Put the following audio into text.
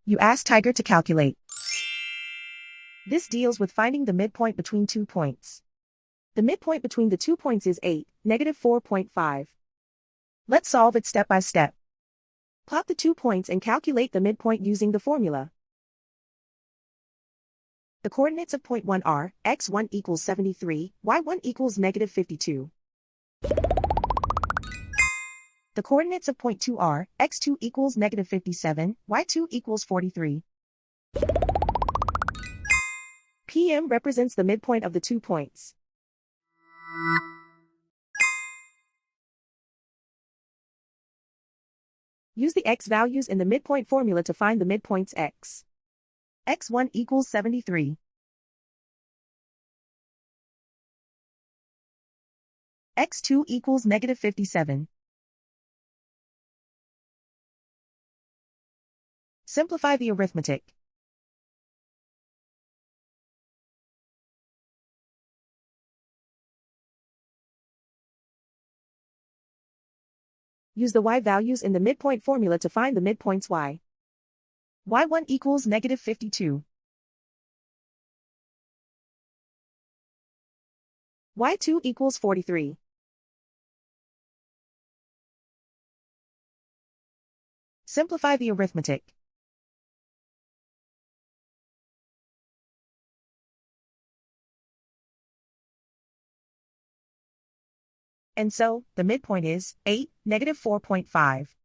You ask Tiger to calculate. This deals with finding the midpoint between 2 points. The midpoint between the 2 points is 8, -4.5. Let's solve it step by step. Plot the 2 points and calculate the midpoint using the formula. The coordinates of point 1 are, x1 equals 73, y1 equals -52. The coordinates of point 2 are, x2 equals -57, y2 equals 43. PM represents the midpoint of the 2 points. Use the x values in the midpoint formula to find the midpoints x. x1 equals 73. x2 equals -57. Simplify the arithmetic. Use the y values in the midpoint formula to find the midpoints y. y1 equals -52. y2 equals 43. Simplify the arithmetic. And so, the midpoint is 8, -4.5.